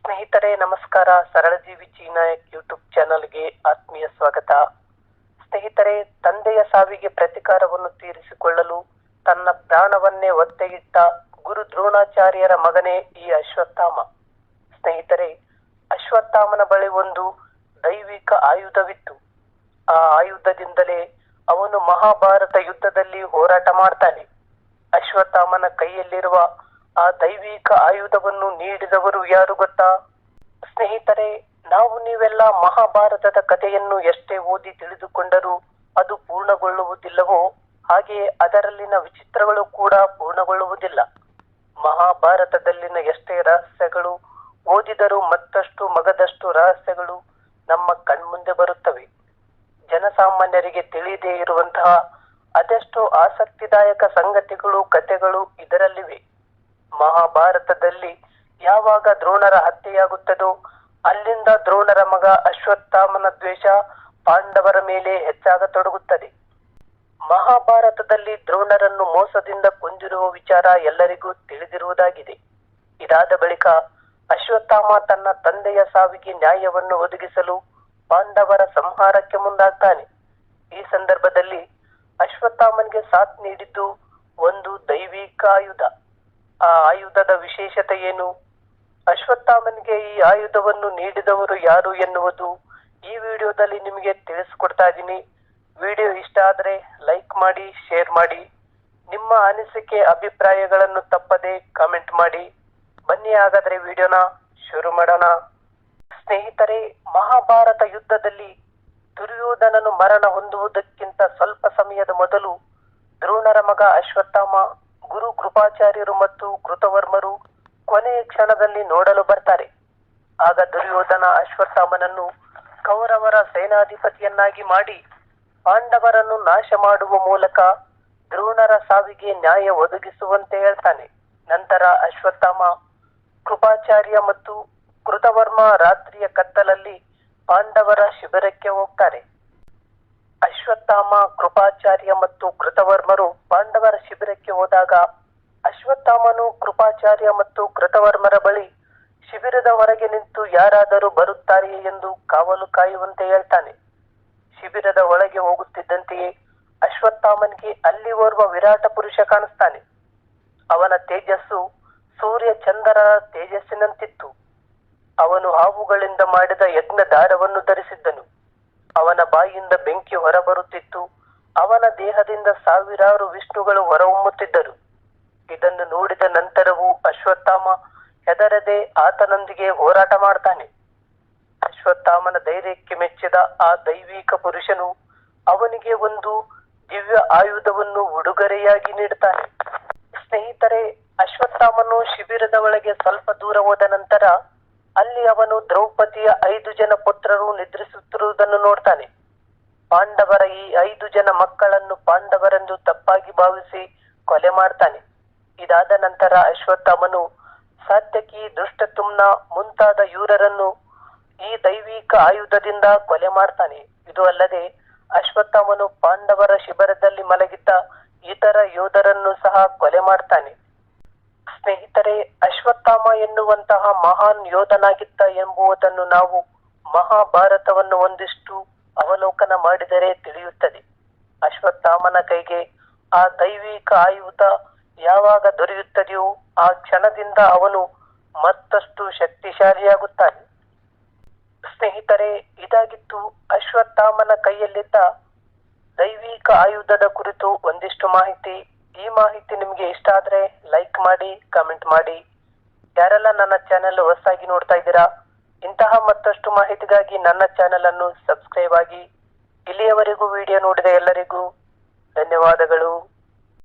ಸ್ನೇಹಿತರೆ ನಮಸ್ಕಾರ. ಸರಳಜೀವಿ ಚೀನಾಯಕ್ ಯೂಟ್ಯೂಬ್ ಚಾನಲ್ಗೆ ಆತ್ಮೀಯ ಸ್ವಾಗತ. ಸ್ನೇಹಿತರೆ, ತಂದೆಯ ಸಾವಿಗೆ ಪ್ರತಿಕಾರವನ್ನು ತೀರಿಸಿಕೊಳ್ಳಲು ತನ್ನ ಪ್ರಾಣವನ್ನೇ ಒತ್ತೆಯಿಟ್ಟ ಗುರು ದ್ರೋಣಾಚಾರ್ಯರ ಮಗನೇ ಈ ಅಶ್ವತ್ಥಾಮ. ಸ್ನೇಹಿತರೆ, ಅಶ್ವತ್ಥಾಮನ ಬಳಿ ಒಂದು ದೈವಿಕ ಆಯುಧವಿತ್ತು. ಆ ಆಯುಧದಿಂದಲೇ ಅವನು ಮಹಾಭಾರತ ಯುದ್ಧದಲ್ಲಿ ಹೋರಾಟ ಮಾಡ್ತಾನೆ. ಅಶ್ವತ್ಥಾಮನ ಕೈಯಲ್ಲಿರುವ ಆ ದೈವಿಕ ಆಯುಧವನ್ನು ನೀಡಿದವರು ಯಾರು ಗೊತ್ತಾ? ಸ್ನೇಹಿತರೆ, ನಾವು ನೀವೆಲ್ಲ ಮಹಾಭಾರತದ ಕಥೆಯನ್ನು ಎಷ್ಟೇ ಓದಿ ತಿಳಿದುಕೊಂಡರೂ ಅದು ಪೂರ್ಣಗೊಳ್ಳುವುದಿಲ್ಲವೋ ಹಾಗೆಯೇ ಅದರಲ್ಲಿನ ವಿಚಿತ್ರಗಳು ಕೂಡ ಪೂರ್ಣಗೊಳ್ಳುವುದಿಲ್ಲ. ಮಹಾಭಾರತದಲ್ಲಿನ ಎಷ್ಟೇ ರಹಸ್ಯಗಳು ಓದಿದರೂ ಮತ್ತಷ್ಟು ಮಗದಷ್ಟು ರಹಸ್ಯಗಳು ನಮ್ಮ ಕಣ್ಮುಂದೆ ಬರುತ್ತವೆ. ಜನಸಾಮಾನ್ಯರಿಗೆ ತಿಳಿದೇ ಇರುವಂತಹ ಅದೆಷ್ಟೋ ಆಸಕ್ತಿದಾಯಕ ಸಂಗತಿಗಳು, ಕಥೆಗಳು ಇದರಲ್ಲಿವೆ. ಮಹಾಭಾರತದಲ್ಲಿ ಯಾವಾಗ ದ್ರೋಣರ ಹತ್ಯೆಯಾಗುತ್ತದೋ ಅಲ್ಲಿಂದ ದ್ರೋಣರ ಮಗ ಅಶ್ವತ್ಥಾಮನ ದ್ವೇಷ ಪಾಂಡವರ ಮೇಲೆ ಹೆಚ್ಚಾಗತೊಡಗುತ್ತದೆ. ಮಹಾಭಾರತದಲ್ಲಿ ದ್ರೋಣರನ್ನು ಮೋಸದಿಂದ ಕೊಂದಿರುವ ವಿಚಾರ ಎಲ್ಲರಿಗೂ ತಿಳಿದಿರುವುದಾಗಿದೆ. ಇದಾದ ಬಳಿಕ ಅಶ್ವತ್ಥಾಮ ತನ್ನ ತಂದೆಯ ಸಾವಿಗೆ ನ್ಯಾಯವನ್ನು ಒದಗಿಸಲು ಪಾಂಡವರ ಸಂಹಾರಕ್ಕೆ ಮುಂದಾಗ್ತಾನೆ. ಈ ಸಂದರ್ಭದಲ್ಲಿ ಅಶ್ವತ್ಥಾಮನಿಗೆ ಸಾಥ್ ನೀಡಿದ್ದು ಒಂದು ದೈವಿಕ ಆಯುಧ. ಆ ಆಯುಧದ ವಿಶೇಷತೆ ಏನು? ಅಶ್ವತ್ಥಾಮನಿಗೆ ಈ ಆಯುಧವನ್ನು ನೀಡಿದವರು ಯಾರು ಎನ್ನುವುದು ಈ ವಿಡಿಯೋದಲ್ಲಿ ನಿಮಗೆ ತಿಳಿಸ್ಕೊಡ್ತಾ ಇದ್ದೀನಿ. ವಿಡಿಯೋ ಇಷ್ಟ ಆದರೆ ಲೈಕ್ ಮಾಡಿ, ಶೇರ್ ಮಾಡಿ. ನಿಮ್ಮ ಅನಿಸಿಕೆ ಅಭಿಪ್ರಾಯಗಳನ್ನು ತಪ್ಪದೆ ಕಾಮೆಂಟ್ ಮಾಡಿ. ಬನ್ನಿ ಹಾಗಾದ್ರೆ ವಿಡಿಯೋನ ಶುರು ಮಾಡೋಣ. ಸ್ನೇಹಿತರೆ, ಮಹಾಭಾರತ ಯುದ್ಧದಲ್ಲಿ ದುರ್ಯೋಧನನು ಮರಣ ಹೊಂದುವುದಕ್ಕಿಂತ ಸ್ವಲ್ಪ ಸಮಯದ ಮೊದಲು ದ್ರೋಣರ ಮಗ ಅಶ್ವತ್ಥಾಮ, ಗುರು ಕೃಪಾಚಾರ್ಯರು ಮತ್ತು ಕೃತವರ್ಮರು ಕೊನೆಯ ಕ್ಷಣದಲ್ಲಿ ನೋಡಲು ಬರ್ತಾರೆ. ಆಗ ದುರ್ಯೋಧನ ಅಶ್ವತ್ಥಾಮನನ್ನು ಕೌರವರ ಸೇನಾಧಿಪತಿಯನ್ನಾಗಿ ಮಾಡಿ ಪಾಂಡವರನ್ನು ನಾಶ ಮಾಡುವ ಮೂಲಕ ದ್ರೋಣರ ಸಾವಿಗೆ ನ್ಯಾಯ ಒದಗಿಸುವಂತೆ ಹೇಳ್ತಾನೆ. ನಂತರ ಅಶ್ವತ್ಥಾಮ, ಕೃಪಾಚಾರ್ಯ ಮತ್ತು ಕೃತವರ್ಮ ರಾತ್ರಿಯ ಕತ್ತಲಲ್ಲಿ ಪಾಂಡವರ ಶಿಬಿರಕ್ಕೆ ಹೋಗ್ತಾರೆ. ಅಶ್ವತ್ಥಾಮ, ಕೃಪಾಚಾರ್ಯ ಮತ್ತು ಕೃತವರ್ಮರು ಪಾಂಡವರ ಶಿಬಿರಕ್ಕೆ ಹೋದಾಗ ಅಶ್ವತ್ಥಾಮನು ಕೃಪಾಚಾರ್ಯ ಮತ್ತು ಕೃತವರ್ಮರ ಬಳಿ ಶಿಬಿರದ ಹೊರಗೆ ನಿಂತು ಯಾರಾದರೂ ಬರುತ್ತಾರೆಯೇ ಎಂದು ಕಾವಲು ಕಾಯುವಂತೆ ಹೇಳ್ತಾನೆ. ಶಿಬಿರದ ಒಳಗೆ ಹೋಗುತ್ತಿದ್ದಂತೆಯೇ ಅಶ್ವತ್ಥಾಮನಿಗೆ ಅಲ್ಲಿ ಓರ್ವ ವಿರಾಟ ಪುರುಷ ಕಾಣಿಸ್ತಾನೆ. ಅವನ ತೇಜಸ್ಸು ಸೂರ್ಯ ಚಂದ್ರರ ತೇಜಸ್ಸಿನಂತಿತ್ತು. ಅವನು ಹಾವುಗಳಿಂದ ಮಾಡಿದ ಯಜ್ಞ ದಾರವನ್ನು ಧರಿಸಿದ್ದನು. ಅವನ ಬಾಯಿಯಿಂದ ಬೆಂಕಿ ಹೊರಬರುತ್ತಿತ್ತು. ಅವನ ದೇಹದಿಂದ ಸಾವಿರಾರು ವಿಷ್ಣುಗಳು ಹೊರಹೊಮ್ಮುತ್ತಿದ್ದರು. ಇದನ್ನು ನೋಡಿದ ನಂತರವೂ ಅಶ್ವತ್ಥಾಮ ಹೆದರದೆ ಆತನೊಂದಿಗೆ ಹೋರಾಟ ಮಾಡ್ತಾನೆ. ಅಶ್ವತ್ಥಾಮನ ಧೈರ್ಯಕ್ಕೆ ಮೆಚ್ಚಿದ ಆ ದೈವಿಕ ಪುರುಷನು ಅವನಿಗೆ ಒಂದು ದಿವ್ಯ ಆಯುಧವನ್ನು ಉಡುಗೊರೆಯಾಗಿ ನೀಡುತ್ತಾನೆ. ಸ್ನೇಹಿತರೆ, ಅಶ್ವತ್ಥಾಮನು ಶಿಬಿರದ ಒಳಗೆ ಸ್ವಲ್ಪ ದೂರ ಹೋದ ನಂತರ ಅಲ್ಲಿ ಅವನು ದ್ರೌಪದಿಯ 5 ಜನ ಪುತ್ರರು ನಿದ್ರಿಸುತ್ತಿರುವುದನ್ನು ನೋಡ್ತಾನೆ. ಪಾಂಡವರ ಈ 5 ಜನ ಮಕ್ಕಳನ್ನು ಪಾಂಡವರೆಂದು ತಪ್ಪಾಗಿ ಭಾವಿಸಿ ಕೊಲೆ ಮಾಡ್ತಾನೆ. ಇದಾದ ನಂತರ ಅಶ್ವತ್ಥಾಮನು ಸಾತ್ಯಕಿ, ದುಷ್ಟತುಮ್ನ ಮುಂತಾದ ಯೂರರನ್ನು ಈ ದೈವಿಕ ಆಯುಧದಿಂದ ಕೊಲೆ ಮಾಡ್ತಾನೆ. ಇದು ಅಲ್ಲದೆ ಅಶ್ವತ್ಥಾಮನು ಪಾಂಡವರ ಶಿಬಿರದಲ್ಲಿ ಮಲಗಿದ್ದ ಇತರ ಯೋಧರನ್ನು ಸಹ ಕೊಲೆ ಮಾಡ್ತಾನೆ. ಸ್ನೇಹಿತರೆ, ಅಶ್ವತ್ಥಾಮ ಎನ್ನುವಂತಹ ಮಹಾನ್ ಯೋಧನಾಗಿದ್ದ ಎಂಬುದನ್ನು ನಾವು ಮಹಾಭಾರತವನ್ನು ಒಂದಿಷ್ಟು ಅವಲೋಕನ ಮಾಡಿದರೆ ತಿಳಿಯುತ್ತದೆ. ಅಶ್ವತ್ಥಾಮನ ಕೈಗೆ ಆ ದೈವಿಕ ಆಯುಧ ಯಾವಾಗ ದೊರೆಯುತ್ತದೆಯೋ ಆ ಕ್ಷಣದಿಂದ ಅವನು ಮತ್ತಷ್ಟು ಶಕ್ತಿಶಾಲಿಯಾಗುತ್ತಾನೆ. ಸ್ನೇಹಿತರೆ, ಇದಾಗಿತ್ತು ಅಶ್ವತ್ಥಾಮನ ಕೈಯಲ್ಲಿದ್ದ ದೈವಿಕ ಆಯುಧದ ಕುರಿತು ಒಂದಿಷ್ಟು ಮಾಹಿತಿ. ಈ ಮಾಹಿತಿ ನಿಮಗೆ ಇಷ್ಟ ಆದ್ರೆ ಲೈಕ್ ಮಾಡಿ, ಕಮೆಂಟ್ ಮಾಡಿ. ಯಾರೆಲ್ಲ ನನ್ನ ಚಾನೆಲ್ ಹೊಸದಾಗಿ ನೋಡ್ತಾ ಇದ್ದೀರಾ, ಇಂತಹ ಮತ್ತಷ್ಟು ಮಾಹಿತಿಗಾಗಿ ನನ್ನ ಚಾನೆಲ್ ಅನ್ನು ಸಬ್ಸ್ಕ್ರೈಬ್ ಆಗಿ. ಇಲ್ಲಿಯವರೆಗೂ ವಿಡಿಯೋ ನೋಡಿದ ಎಲ್ಲರಿಗೂ ಧನ್ಯವಾದಗಳು.